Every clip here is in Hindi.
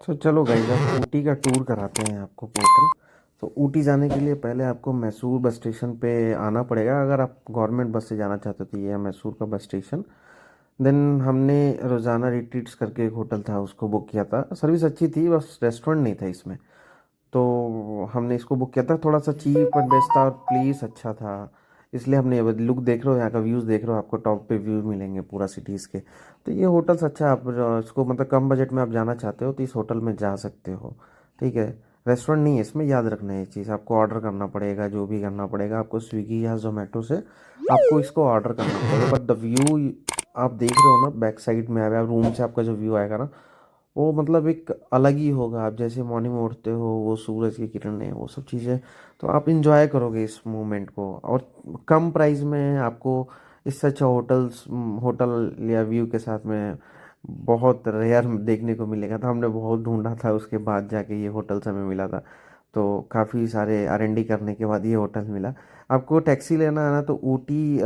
तो चलो गाइस, अब ऊटी का टूर कराते हैं आपको पोर्टल। तो ऊटी जाने के लिए पहले आपको मैसूर बस स्टेशन पे आना पड़ेगा। अगर आप गवर्नमेंट बस से जाना चाहते हो तो ये है मैसूर का बस स्टेशन। देन हमने रोज़ाना रिट्रीट्स करके एक होटल था, उसको बुक किया था। सर्विस अच्छी थी, बस रेस्टोरेंट नहीं था इसमें। तो हमने इसको बुक किया था, थोड़ा सा चीप और बेस्ट था और प्लेस अच्छा था। इसलिए हमने लुक देख रहे हो, यहाँ का व्यूज़ देख रहे हो, आपको टॉप पे व्यू मिलेंगे पूरा सिटीज़ के। तो ये होटल्स अच्छा है, आप इसको मतलब कम बजट में आप जाना चाहते हो तो इस होटल में जा सकते हो। ठीक है। रेस्टोरेंट नहीं है इसमें, याद रखना है ये चीज़। आपको ऑर्डर करना पड़ेगा, जो भी करना पड़ेगा आपको स्विगी या जोमेटो से आपको इसको ऑर्डर करना पड़ेगा। बट द व्यू आप देख रहे हो ना, बैक साइड में आया रूम से आपका जो व्यू आएगा ना, वो मतलब एक अलग ही होगा। आप जैसे मॉर्निंग में उठते हो, वो सूरज की किरणें, वो सब चीज़ें, तो आप इंजॉय करोगे इस मोमेंट को। और कम प्राइस में आपको इससे अच्छा होटल या व्यू के साथ में बहुत रेयर देखने को मिलेगा। तो हमने बहुत ढूंढा था, उसके बाद जाके ये होटल्स हमें मिला था। तो काफ़ी सारे R&D करने के बाद ये होटल मिला। आपको टैक्सी लेना है ना, तो ऊटी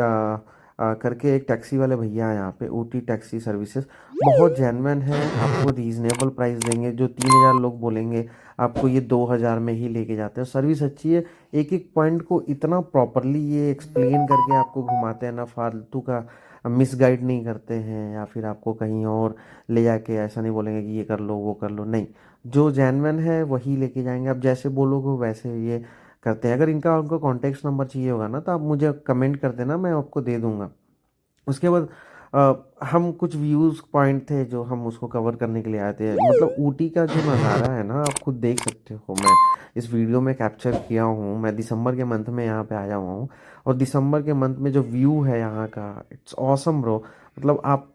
करके एक टैक्सी वाले भैया हैं यहाँ पे, ऊटी टैक्सी सर्विसेज। बहुत जेन्युइन है, आपको रीज़नेबल प्राइस देंगे। जो 3,000 लोग बोलेंगे, आपको ये 2,000 में ही लेके जाते हैं। सर्विस अच्छी है, एक एक पॉइंट को इतना प्रॉपरली ये एक्सप्लेन करके आपको घुमाते हैं ना, फालतू का मिसगाइड नहीं करते हैं या फिर आपको कहीं और ले जाके ऐसा नहीं बोलेंगे कि ये कर लो वो कर लो। नहीं, जो जेन्युइन है वही लेके जाएंगे। आप जैसे बोलोगे वैसे ये करते हैं। अगर इनका उनको कॉन्टेक्ट नंबर चाहिए होगा ना, तो आप मुझे कमेंट कर देना, मैं आपको दे दूंगा। उसके बाद हम कुछ व्यूज़ पॉइंट थे जो हम उसको कवर करने के लिए आए थे। मतलब ऊटी का जो नज़ारा है ना, आप खुद देख सकते हो। मैं इस वीडियो में कैप्चर किया हूँ। मैं दिसंबर के मंथ में यहाँ पे आया हुआ हूँ, और दिसंबर के मंथ में जो व्यू है यहाँ का, इट्स ऑसम ब्रो। मतलब आप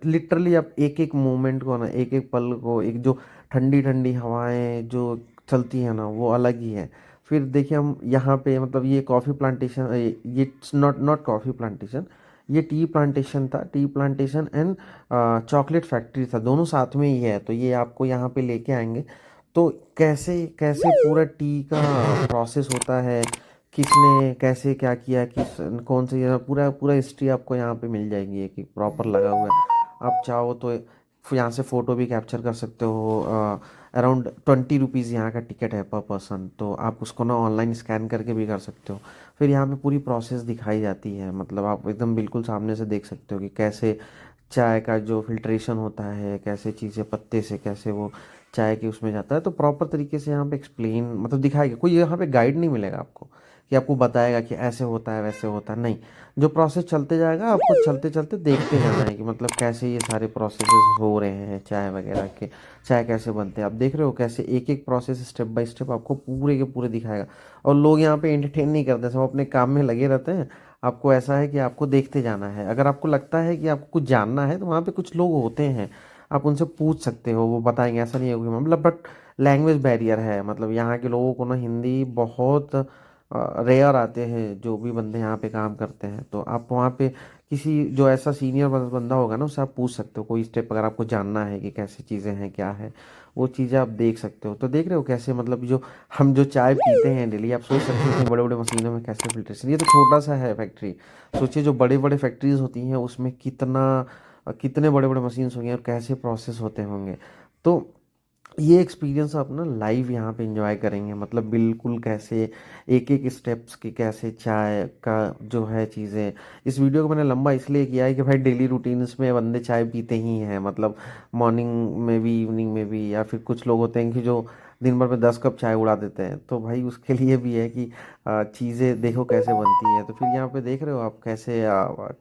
लिटरली आप एक एक मोमेंट को ना, एक एक पल को, एक जो ठंडी ठंडी हवाएं जो चलती है ना, वो अलग ही है। फिर देखिए हम यहाँ पे, मतलब ये कॉफ़ी प्लांटेशन, ये नॉट नॉट कॉफ़ी प्लांटेशन, ये टी प्लांटेशन था। Tea plantation and chocolate factory था, दोनों साथ में ही है। तो ये आपको यहाँ पे लेके आएंगे। तो कैसे कैसे पूरा टी का प्रोसेस होता है, किसने कैसे क्या किया, किस कौन से, ये पूरा पूरा हिस्ट्री आपको यहाँ पे मिल जाएगी, एक एक प्रॉपर लगा हुआ है। आप चाहो तो यहाँ से फ़ोटो भी कैप्चर कर सकते हो। अराउंड 20 रुपीज़ यहाँ का टिकट है पर पर्सन, तो आप उसको ना ऑनलाइन स्कैन करके भी कर सकते हो। फिर यहाँ पे पूरी प्रोसेस दिखाई जाती है, मतलब आप एकदम बिल्कुल सामने से देख सकते हो कि कैसे चाय का जो फिल्ट्रेशन होता है, कैसे चीज़ें पत्ते से कैसे वो चाय के उसमें जाता है। तो प्रॉपर तरीके से यहाँ पे एक्सप्लेन मतलब दिखाएगा। कोई यहाँ पे गाइड नहीं मिलेगा आपको कि आपको बताएगा कि ऐसे होता है वैसे होता है, नहीं। जो प्रोसेस चलते जाएगा, आपको चलते चलते देखते जाना है कि मतलब कैसे ये सारे प्रोसेसेस हो रहे हैं चाय वगैरह के। चाय कैसे बनते हैं आप देख रहे हो, कैसे एक एक प्रोसेस स्टेप बाय स्टेप आपको पूरे के पूरे दिखाएगा। और लोग यहाँ पे एंटरटेन नहीं करते, सब अपने काम में लगे रहते हैं। आपको ऐसा है कि आपको देखते जाना है। अगर आपको लगता है कि आपको कुछ जानना है, तो वहाँ पे कुछ लोग होते हैं, आप उनसे पूछ सकते हो, वो बताएंगे। ऐसा नहीं होगा मतलब, बट लैंग्वेज बैरियर है। मतलब यहाँ के लोगों को ना हिंदी बहुत रेयर आते हैं, जो भी बंदे यहाँ पे काम करते हैं। तो आप वहाँ पे किसी जो ऐसा सीनियर बंदा होगा ना, उससे आप पूछ सकते हो कोई स्टेप, अगर आपको जानना है कि कैसी चीज़ें हैं क्या है, वो चीज़ें आप देख सकते हो। तो देख रहे हो कैसे, मतलब जो हम जो चाय पीते हैं डेली, आप सोच सकते हो इतने बड़े बड़े मशीनों में कैसे फिल्ट्रेशन। ये तो छोटा सा है फैक्ट्री, सोचिए जो बड़े बड़े फैक्ट्रीज होती हैं उसमें कितने बड़े बड़े मशीन्स होंगे और कैसे प्रोसेस होते होंगे। तो ये एक्सपीरियंस आप ना लाइव यहाँ पे एंजॉय करेंगे, मतलब बिल्कुल कैसे एक एक स्टेप्स की, कैसे चाय का जो है चीज़ें। इस वीडियो को मैंने लंबा इसलिए किया है कि भाई डेली रूटीन्स में बंदे चाय पीते ही हैं, मतलब मॉर्निंग में भी इवनिंग में भी। या फिर कुछ लोग होते हैं कि जो दिन भर में 10 कप चाय उड़ा देते हैं, तो भाई उसके लिए भी है कि चीज़ें देखो कैसे बनती हैं। तो फिर यहाँ पे देख रहे हो आप कैसे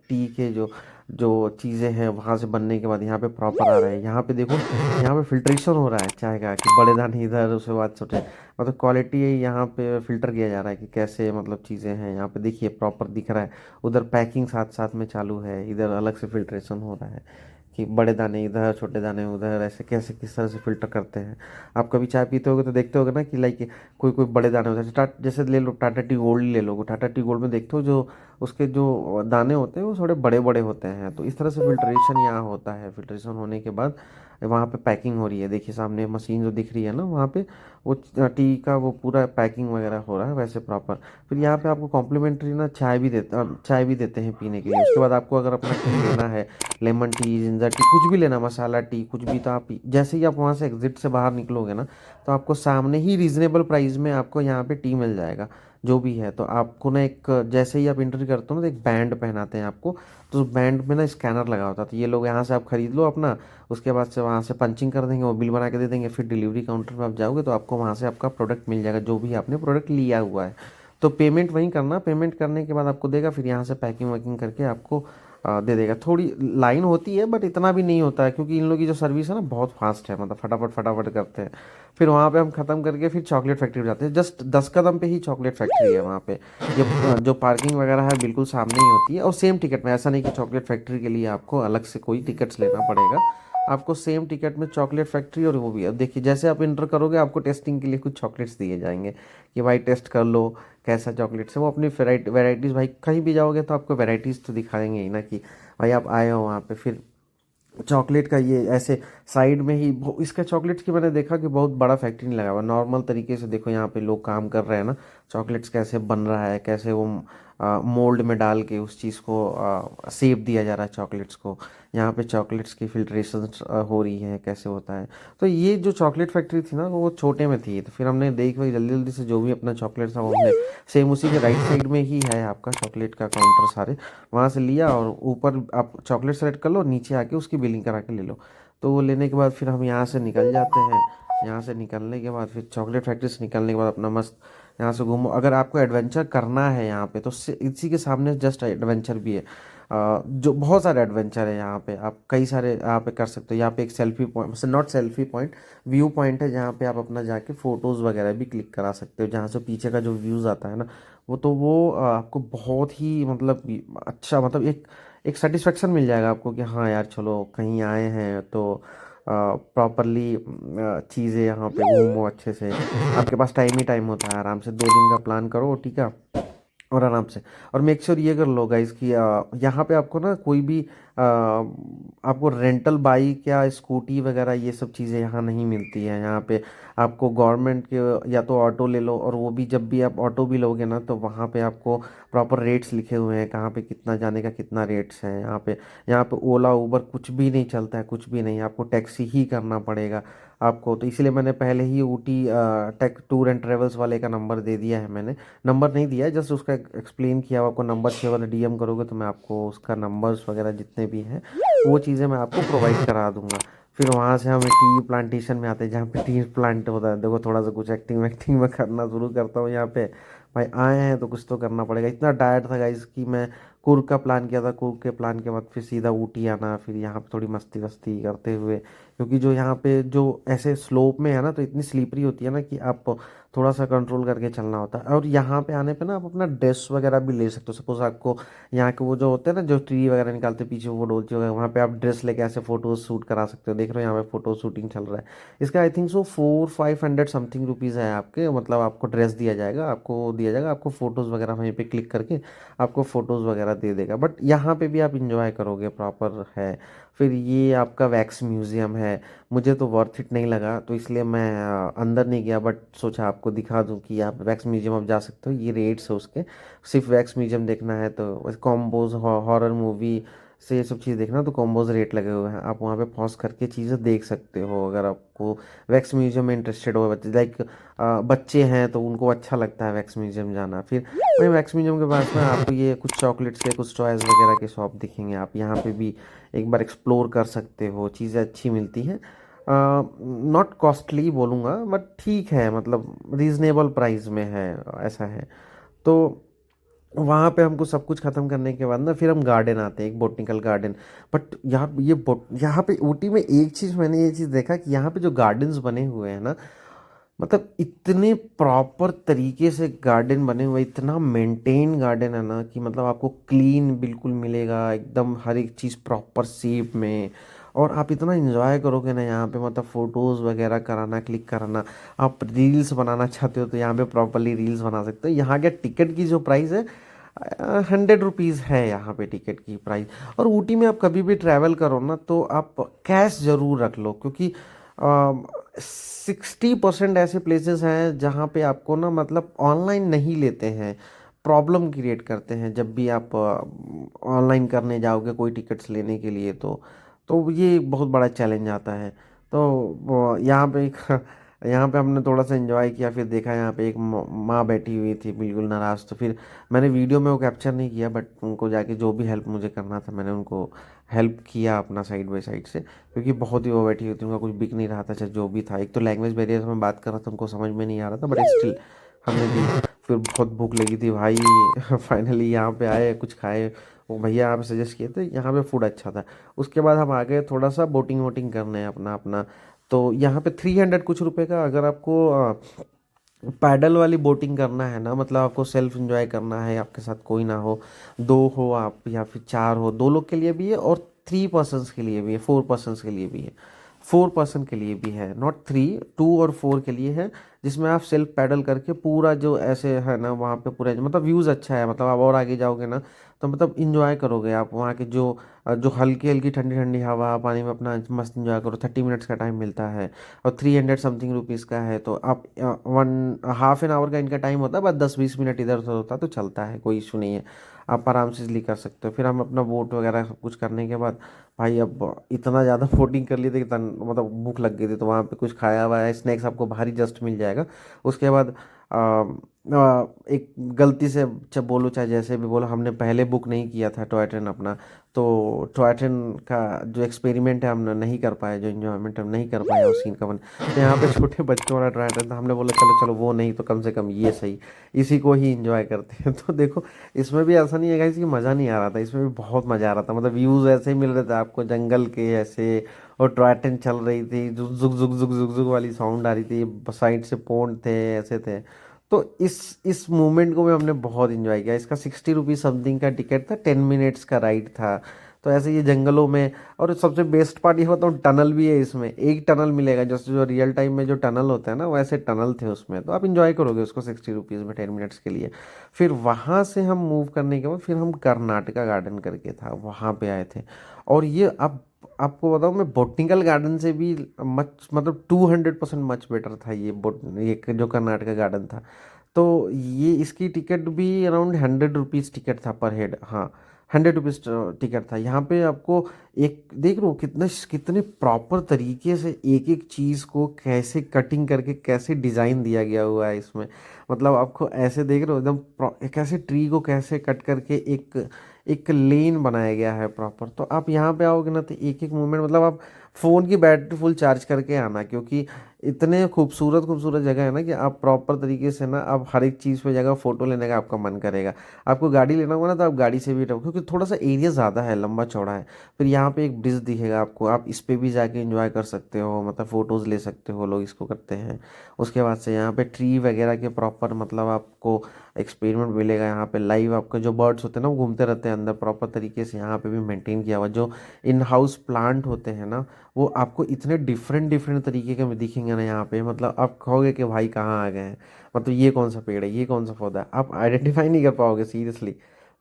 टी के जो जो चीज़ें हैं वहाँ से बनने के बाद यहाँ पे प्रॉपर आ रहा है। यहाँ पे देखो, यहाँ पे फिल्ट्रेशन हो रहा है चाय का, कि बड़े दाने इधर, उसके बाद छोटे, मतलब क्वालिटी यहाँ पे फिल्टर किया जा रहा है कि कैसे मतलब चीज़ें हैं। यहाँ पे देखिए प्रॉपर दिख रहा है। उधर पैकिंग साथ साथ में चालू है, इधर अलग से फिल्ट्रेशन हो रहा है कि बड़े दाने इधर छोटे दाने उधर, ऐसे कैसे किस तरह से फिल्टर करते हैं। आप कभी चाय पीते होगे तो देखते होगे ना कि लाइक कोई कोई बड़े दाने होते हैं। जैसे ले लो टाटा टी गोल्ड ले लो, टाटा टी गोल्ड में देखते हो जो उसके जो दाने होते हैं वो थोड़े बड़े बड़े होते हैं। तो इस तरह से फिल्ट्रेशन यहाँ होता है। फिल्ट्रेशन होने के बाद वहाँ पे पैकिंग हो रही है, देखिए सामने मशीन जो दिख रही है ना वहाँ पे, वो टी का वो पूरा पैकिंग वगैरह हो रहा है वैसे प्रॉपर। फिर यहाँ पे आपको कॉम्प्लीमेंट्री ना चाय भी देते हैं पीने के लिए। उसके बाद आपको अगर अपना टी लेना है, लेमन टी, जिंजर टी, कुछ भी लेना, मसाला टी, कुछ भी, तो आप जैसे ही आप वहाँ से एग्जिट से बाहर निकलोगे ना, तो आपको सामने ही रीजनेबल प्राइस में आपको यहाँ पे टी मिल जाएगा जो भी है। तो आपको ना एक, जैसे ही आप एंट्री करते हो ना, तो एक बैंड पहनाते हैं आपको, तो उस बैंड में ना स्कैनर लगा होता है, तो ये लोग यहाँ से आप खरीद लो अपना, उसके बाद से वहाँ से पंचिंग कर देंगे, वो बिल बना के दे देंगे। फिर डिलीवरी काउंटर पर आप जाओगे तो आपको वहाँ से आपका प्रोडक्ट मिल जाएगा, जो भी आपने प्रोडक्ट लिया हुआ है। तो पेमेंट वहीं करना, पेमेंट करने के बाद आपको देगा, फिर यहाँ से पैकिंग वैकिंग करके आपको दे देगा। थोड़ी लाइन होती है बट इतना भी नहीं होता है, क्योंकि इन लोगों की जो सर्विस है ना बहुत फास्ट है, मतलब फटाफट फटाफट करते हैं। फिर वहाँ पे हम ख़त्म करके फिर चॉकलेट फैक्ट्री जाते हैं, जस्ट 10 कदम पे ही चॉकलेट फैक्ट्री है वहाँ पे। जो पार्किंग वगैरह है बिल्कुल सामने ही होती है, और सेम टिकट में, ऐसा नहीं कि चॉकलेट फैक्ट्री के लिए आपको अलग से कोई टिकट्स लेना पड़ेगा, आपको सेम टिकट में चॉकलेट फैक्ट्री और वो भी। अब देखिए जैसे आप इंटर करोगे आपको टेस्टिंग के लिए कुछ चॉकलेट्स दिए जाएंगे कि भाई टेस्ट कर लो कैसा चॉकलेट्स है। वो अपनी वेराइटीज़, भाई कहीं भी जाओगे तो आपको वेराइटीज़ तो दिखाएंगे ही ना, कि भाई आप आए हो वहाँ पे। फिर चॉकलेट का ये ऐसे साइड में ही इसका चॉकलेट्स की मैंने देखा कि बहुत बड़ा फैक्ट्री नहीं लगा हुआ, नॉर्मल तरीके से देखो यहाँ पे लोग काम कर रहे हैं ना, चॉकलेट्स कैसे बन रहा है, कैसे वो मोल्ड में डाल के उस चीज़ को शेप दिया जा रहा है चॉकलेट्स को, यहाँ पे चॉकलेट्स की फिल्ट्रेशन हो रही है, कैसे होता है। तो ये जो चॉकलेट फैक्ट्री थी ना वो छोटे में थी, तो फिर हमने देख भाई जल्दी जल्दी से जो भी अपना चॉकलेट था वो हमने, सेम उसी के राइट साइड में ही है आपका चॉकलेट का काउंटर सारे, वहाँ से लिया और ऊपर आप चॉकलेट सेलेक्ट कर लो, नीचे आके उसकी बिलिंग करा के ले लो। तो वो लेने के बाद फिर हम यहाँ से निकल जाते हैं। यहाँ से निकलने के बाद फिर चॉकलेट फैक्ट्री से निकलने के बाद अपना मस्त यहाँ से घूमो। अगर आपको एडवेंचर करना है यहाँ पे तो इसी के सामने जस्ट एडवेंचर भी है, जो बहुत सारे एडवेंचर है यहाँ पे, आप कई सारे यहाँ पे कर सकते हो। यहाँ पे एक selfie point, not selfie point, view point है, जहाँ पे आप अपना जाके फ़ोटोज़ वगैरह भी क्लिक करा सकते हो, जहाँ से पीछे का जो व्यूज़ आता है ना, वो तो वो आपको बहुत ही मतलब अच्छा, मतलब एक सेटिस्फेक्शन मिल जाएगा आपको कि हाँ यार चलो कहीं आए हैं तो प्रॉपरली चीज़ें यहाँ पे घूमो अच्छे से। आपके पास टाइम ही टाइम होता है, आराम से 2 दिन का प्लान करो ठीक है, और आराम से। और मेक श्योर ये कर लो गाइस कि यहाँ पे आपको ना कोई भी आपको रेंटल बाइक या स्कूटी वगैरह ये सब चीज़ें यहाँ नहीं मिलती है। यहाँ पे आपको गवर्नमेंट के या तो ऑटो ले लो, और वो भी जब भी आप ऑटो भी लोगे ना तो वहाँ पे आपको प्रॉपर रेट्स लिखे हुए हैं, कहाँ पे कितना जाने का कितना रेट्स है यहाँ पे। यहाँ पे ओला उबर कुछ भी नहीं चलता है, कुछ भी नहीं, आपको टैक्सी ही करना पड़ेगा आपको। तो इसलिए मैंने पहले ही Ooty tech tour and travels वाले का नंबर दे दिया है, मैंने नंबर नहीं दिया है, जस्ट उसका एक्सप्लेन किया। आपको नंबर चाहिए वाला डीएम करोगे तो मैं आपको उसका नंबर्स वगैरह जितने भी हैं वो चीज़ें मैं आपको प्रोवाइड करा दूंगा। फिर वहाँ से हम टी प्लांटेशन में आते हैं, जहाँ पे टी प्लांट होता है। देखो थोड़ा सा कुछ एक्टिंग वैक्टिंग में करना शुरू करता हूँ यहाँ पे, भाई आए हैं तो कुछ तो करना पड़ेगा। इतना टायर्ड था गाइस कि मैं कुर्ग का प्लान किया था, कुर्ग के प्लान के बाद फिर सीधा ऊटी आना, फिर यहाँ पे थोड़ी मस्ती वस्ती करते हुए, क्योंकि जो यहाँ पे जो ऐसे स्लोप में है ना तो इतनी स्लीपरी होती है ना कि आप थोड़ा सा कंट्रोल करके चलना होता है। और यहाँ पे आने पे ना आप अपना ड्रेस वगैरह भी ले सकते हो, सपोज आपको यहाँ के वो जो होते हैं ना जो ट्री वगैरह निकालते हैं पीछे वो डोलची वगैरह, वहाँ पे आप ड्रेस लेके ऐसे फोटो शूट करा सकते हो। देख रहे हो यहाँ पे फोटो शूटिंग चल रहा है, इसका I think so 400-500 something rupees है आपके, मतलब आपको ड्रेस दिया जाएगा, आपको दिया जाएगा, आपको फ़ोटोज़ वगैरह वहीं पे क्लिक करके आपको फ़ोटोज़ वगैरह दे देगा। बट यहाँ पे भी आप इंजॉय करोगे प्रॉपर है। फिर ये आपका वैक्स म्यूज़ियम है, मुझे तो वर्थ इट नहीं लगा तो इसलिए मैं अंदर नहीं गया, बट सोचा आपको दिखा दूं कि आप वैक्स म्यूजियम आप जा सकते हो। ये रेट्स है उसके, सिर्फ वैक्स म्यूजियम देखना है तो कॉम्बोज, हॉरर मूवी से ये सब चीज़ देखना तो कॉम्बोज रेट लगे हुए हैं, आप वहाँ पे पॉज करके चीज़ें देख सकते हो अगर आपको वैक्स म्यूजियम में इंटरेस्टेड हो। बच्चे लाइक बच्चे हैं तो उनको अच्छा लगता है वैक्स म्यूजियम जाना। फिर वही वैक्स म्यूजियम के पास में आपको ये कुछ चॉकलेट्स के कुछ टॉयज़ वगैरह के शॉप दिखेंगे, आप यहाँ पे भी एक बार एक्सप्लोर कर सकते हो, चीज़ें अच्छी मिलती हैं। नॉट कॉस्टली बोलूँगा बट ठीक है, मतलब रीज़नेबल प्राइस में है, ऐसा है। तो वहाँ पे हमको सब कुछ ख़त्म करने के बाद ना फिर हम गार्डन आते हैं, एक बोटनिकल गार्डन। बट यहाँ पे ऊटी में एक चीज़ मैंने ये चीज़ देखा कि यहाँ पे जो गार्डन्स बने हुए हैं ना, मतलब इतने प्रॉपर तरीके से गार्डन बने हुए, इतना मेंटेन गार्डन है ना कि मतलब आपको क्लीन बिल्कुल मिलेगा, एकदम हर एक चीज़ प्रॉपर शेप में। और आप इतना एंजॉय करोगे ना यहाँ पे, मतलब फ़ोटोज़ वगैरह कराना, क्लिक कराना, आप रील्स बनाना चाहते हो तो यहाँ पे प्रॉपरली रील्स बना सकते हो। यहाँ के टिकट की जो प्राइस है ₹100 है यहाँ पे टिकट की प्राइस। और ऊटी में आप कभी भी ट्रैवल करो ना तो आप कैश ज़रूर रख लो, क्योंकि 60% ऐसे प्लेसेस हैं जहाँ पे आपको ना मतलब ऑनलाइन नहीं लेते हैं, प्रॉब्लम क्रिएट करते हैं जब भी आप ऑनलाइन करने जाओगे कोई टिकट्स लेने के लिए। तो ये बहुत बड़ा चैलेंज आता है। तो यहाँ पे एक यहाँ पे हमने थोड़ा सा एंजॉय किया, फिर देखा यहाँ पे एक माँ बैठी हुई थी बिल्कुल नाराज़। तो फिर मैंने वीडियो में वो कैप्चर नहीं किया, बट उनको जाके जो भी हेल्प मुझे करना था मैंने उनको हेल्प किया अपना साइड बाय साइड से, क्योंकि बहुत ही वो बैठी हुई थी, उनका कुछ बिक नहीं रहा था, चाहे जो भी था। एक तो लैंग्वेज बैरियर में बात कर रहा था, उनको समझ में नहीं आ रहा था, बट स्टिल हमने दी। फिर बहुत भूख लगी थी भाई फाइनली यहाँ पे आए, कुछ खाए। वो भैया यहाँ पे सजेस्ट किए थे, यहाँ पे फूड अच्छा था। उसके बाद हम आ गए थोड़ा सा बोटिंग वोटिंग करने अपना अपना। तो यहाँ पे 300 कुछ रुपए का, अगर आपको पैडल वाली बोटिंग करना है ना, मतलब आपको सेल्फ एंजॉय करना है, आपके साथ कोई ना हो, दो हो आप या फिर चार हो, दो लोग के लिए भी है और 3 पर्सन्स के लिए भी है, 4 पर्सन्स के लिए भी है। 4 पर्सन के लिए भी है, नॉट 3, 2 और 4 के लिए है। जिसमें आप सेल्फ पैडल करके पूरा जो ऐसे है ना वहाँ पे पूरा मतलब व्यूज़ अच्छा है, मतलब आप और आगे जाओगे ना तो मतलब इंजॉय करोगे आप वहाँ के जो हल्की हल्की ठंडी ठंडी हवा, पानी में अपना मस्त इंजॉय करो। 30 मिनट्स का टाइम मिलता है और 300 समथिंग रुपीज़ का है। तो आप 1.5 एन आवर का इनका टाइम होता है, बस 10-20 मिनट इधर उधर होता है तो चलता है, कोई इशू नहीं है। आप आराम से इजली कर सकते हो। फिर हम अपना बोट वगैरह सब कुछ करने के बाद भाई अब इतना ज़्यादा बोटिंग कर लिए थे कि मतलब भूख लग गई थी, तो वहाँ पे कुछ खाया हुआ है, स्नैक्स आपको बाहर ही जस्ट मिल जाएगा। उसके बाद एक गलती से बोलो चाहे जैसे भी बोलो, हमने पहले बुक नहीं किया था टॉय ट्रेन अपना। तो टॉय ट्रेन का जो एक्सपेरिमेंट है हम नहीं कर पाए, जो इन्जॉयमेंट हम नहीं कर पाए उस सीन का तो यहाँ पे छोटे बच्चों वाला टॉय ट्रेन था, हमने बोला चलो चलो वो नहीं तो कम से कम ये सही, इसी को ही इंजॉय करते हैं तो देखो इसमें भी ऐसा नहीं है गाइस कि मज़ा नहीं आ रहा था, इसमें भी बहुत मज़ा आ रहा था। मतलब व्यूज़ ऐसे ही मिल रहे थे आपको जंगल के ऐसे, और टॉय ट्रेन चल रही थी, जुक जुक जुक जुक जुक जुक वाली साउंड आ रही थी, साइड से पोंड थे ऐसे थे। तो इस मोमेंट को भी हमने बहुत इंजॉय किया। इसका 60 रुपीज़ समथिंग का टिकट था, 10 मिनट्स का राइड था। तो ऐसे ये जंगलों में, और सबसे बेस्ट पार्ट ये होता है टनल भी है इसमें, एक टनल मिलेगा जैसे जो रियल टाइम में जो टनल होता है ना वैसे टनल थे उसमें, तो आप इंजॉय करोगे उसको 60 रुपीज़ में 10 मिनट्स के लिए। फिर वहाँ से हम मूव करने के बाद फिर हम कर्नाटका गार्डन करके था वहाँ पे आए थे। और ये अब आपको बताऊँ मैं बोटनिकल गार्डन से भी मच मतलब 200% मच बेटर था ये जो कर्नाटका गार्डन था। तो ये इसकी टिकट भी अराउंड 100 रुपीज़ टिकट था पर हेड, हाँ 100 रुपीज़ टिकट था। यहाँ पे आपको एक देख रहा हूँ कितने कितने प्रॉपर तरीके से एक एक चीज़ को कैसे कटिंग करके कैसे डिज़ाइन दिया गया हुआ है इसमें। मतलब आपको ऐसे देख रहे हो एकदम कैसे ट्री को कैसे कट करके एक एक लेन बनाया गया है प्रॉपर। तो आप यहाँ पे आओगे ना तो एक एक मूवमेंट मतलब आप फ़ोन की बैटरी फुल चार्ज करके आना, क्योंकि इतने खूबसूरत खूबसूरत जगह है ना कि आप प्रॉपर तरीके से ना आप हर एक चीज़ पे जगह फ़ोटो लेने का आपका मन करेगा। आपको गाड़ी लेना होगा ना तो आप गाड़ी से भी रहो, क्योंकि थोड़ा सा एरिया ज़्यादा है, लंबा चौड़ा है। फिर यहाँ पे एक ब्रिज दिखेगा आपको, आप इस पे भी जाके एंजॉय कर सकते हो, मतलब फ़ोटोज़ ले सकते हो, लोग इसको करते हैं। उसके बाद से यहाँ पे ट्री वगैरह के प्रॉपर मतलब आपको एक्सपेरिमेंट मिलेगा। यहाँ पे लाइव आपका जो बर्ड्स होते हैं ना वो घूमते रहते हैं अंदर, प्रॉपर तरीके से यहाँ पे भी मेंटेन किया हुआ। जो इन हाउस प्लांट होते हैं ना वो आपको इतने डिफरेंट डिफरेंट तरीके के दिखेंगे ना यहाँ पे, मतलब आप कहोगे कि भाई कहाँ आ गए हैं। मतलब ये कौन सा पेड़ है, ये कौन सा पौधा है, आप आइडेंटिफाई नहीं कर पाओगे सीरियसली।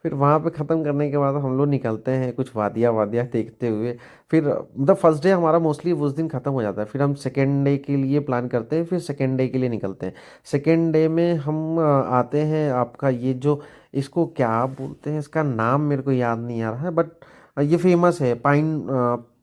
फिर वहाँ पे ख़त्म करने के बाद हम लोग निकलते हैं कुछ वादियाँ वादियाँ देखते हुए। फिर मतलब फर्स्ट डे हमारा मोस्टली उस दिन ख़त्म हो जाता है, फिर हम सेकेंड डे के लिए प्लान करते हैं, फिर सेकेंड डे के लिए निकलते हैं। सेकेंड डे में हम आते हैं आपका ये जो इसको क्या बोलते हैं, इसका नाम मेरे को याद नहीं आ रहा है, बट ये फेमस है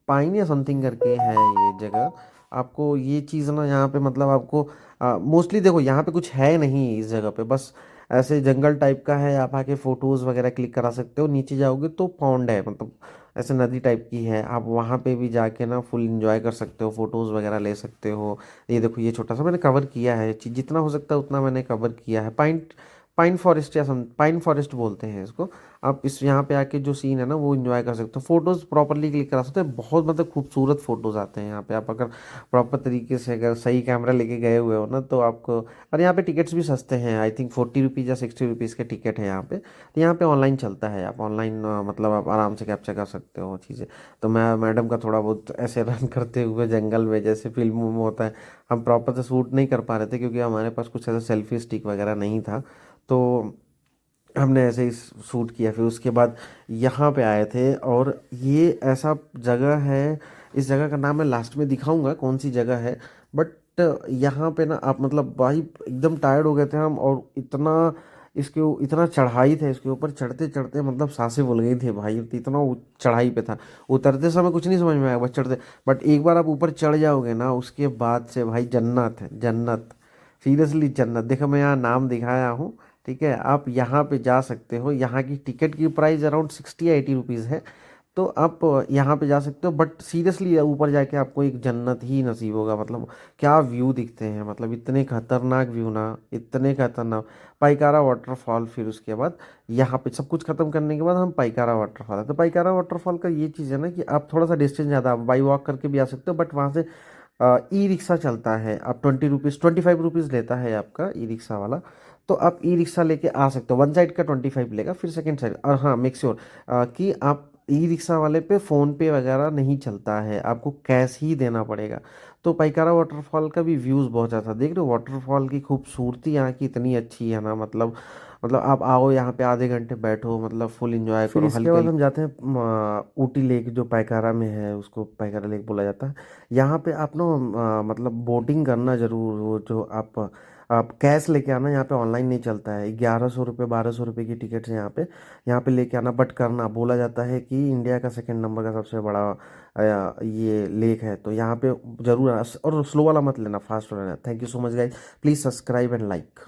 पाइन या समथिंग करके है ये जगह। आपको ये चीज़ ना यहाँ पे मतलब आपको मोस्टली देखो यहाँ पे कुछ है नहीं इस जगह पे, बस ऐसे जंगल टाइप का है। आप आके फ़ोटोज़ वगैरह क्लिक करा सकते हो, नीचे जाओगे तो पॉन्ड है, मतलब ऐसे नदी टाइप की है। आप वहाँ पे भी जाके ना फुल इंजॉय कर सकते हो, फ़ोटोज़ वगैरह ले सकते हो। ये देखो ये छोटा सा मैंने कवर किया है, जितना हो सकता है उतना मैंने कवर किया है। पाइन पाइन फॉरेस्ट या सम पाइन फॉरेस्ट बोलते हैं इसको। आप इस यहाँ पे आके जो सीन है ना वो एंजॉय कर सकते हो, फोटोज़ प्रॉपरली क्लिक करा सकते हैं। बहुत मतलब खूबसूरत फोटोज़ आते हैं यहाँ पे, आप अगर प्रॉपर तरीके से अगर सही कैमरा लेके गए हुए हो ना तो आपको। और यहाँ पे टिकट्स भी सस्ते हैं, आई थिंक 40 रुपीज़ या 60 रुपीज़ के टिकट है यहाँ पे। तो यहाँ पे ऑनलाइन चलता है, आप ऑनलाइन मतलब आप आराम से कैप्चर कर सकते हो चीज़ें। तो मैं मैडम का थोड़ा बहुत ऐसे रन करते हुए जंगल में जैसे फिल्मों में होता है, हम प्रॉपर से शूट नहीं कर पा रहे थे क्योंकि हमारे पास कुछ ऐसा सेल्फी स्टिक वगैरह नहीं था। तो हमने ऐसे ही शूट किया। फिर उसके बाद यहाँ पे आए थे, और ये ऐसा जगह है, इस जगह का नाम मैं लास्ट में दिखाऊंगा कौन सी जगह है। बट यहाँ पे ना आप मतलब भाई एकदम टायर्ड हो गए थे हम, और इतना चढ़ाई था इसके ऊपर, चढ़ते चढ़ते मतलब सांसें फूल गई थी भाई, इतना चढ़ाई पे था। उतरते समय कुछ नहीं समझ में आया, बस चढ़ते। बट एक बार आप ऊपर चढ़ जाओगे ना, उसके बाद से भाई जन्नत है, जन्नत। सीरियसली जन्नत। देखो मैं यहाँ नाम दिखाया हूँ, ठीक है, आप यहाँ पे जा सकते हो। यहाँ की टिकट की प्राइस अराउंड 60 या 80 रुपीज़ है। तो आप यहाँ पे जा सकते हो, बट सीरियसली ऊपर जाके आपको एक जन्नत ही नसीब होगा। मतलब क्या व्यू दिखते हैं, मतलब इतने खतरनाक व्यू ना, इतने खतरनाक। पाइकारा वाटरफॉल, फिर उसके बाद यहाँ पे सब कुछ खत्म करने के बाद हम पाइकारा वाटरफॉल है। तो पाइकारा वाटरफॉल का ये चीज़ है ना कि आप थोड़ा सा डिस्टेंस ज़्यादा, आप बाई वॉक करके भी आ सकते हो, बट वहाँ से ई रिक्शा चलता है। आप 20 रुपीज़, 25 रुपीज़ लेता है आपका ई रिक्शा वाला। तो आप ई रिक्शा लेके आ सकते हो, वन साइड का 25 लेगा, फिर सेकंड साइड। और हाँ, मेक श्योर कि आप ई रिक्शा वाले पे फ़ोन पे वगैरह नहीं चलता है, आपको कैश ही देना पड़ेगा। तो पाइकारा वाटरफॉल का भी व्यूज़ बहुत ज़्यादा देख रहे हो, वाटरफॉल की खूबसूरती यहाँ की इतनी अच्छी है ना, मतलब आप आओ यहाँ पे आधे घंटे बैठो, मतलब फुल एंजॉय फिर करो। इसके बाद हम जाते हैं ऊटी लेक, जो पाइकारा में है, उसको पाइकारा लेक बोला जाता है। यहाँ पे आप ना मतलब बोटिंग करना जरूर, वो जो आप कैश लेके आना, यहाँ पे ऑनलाइन नहीं चलता है। 1100 रुपये 1200 रुपये की टिकट है यहाँ पे लेके आना। बट करना, बोला जाता है कि इंडिया का सेकंड नंबर का सबसे बड़ा ये लेक है। तो यहाँ पे जरूर और स्लो वाला मत लेना, फास्ट वाला लेना। Thank you so much guys, please subscribe and like.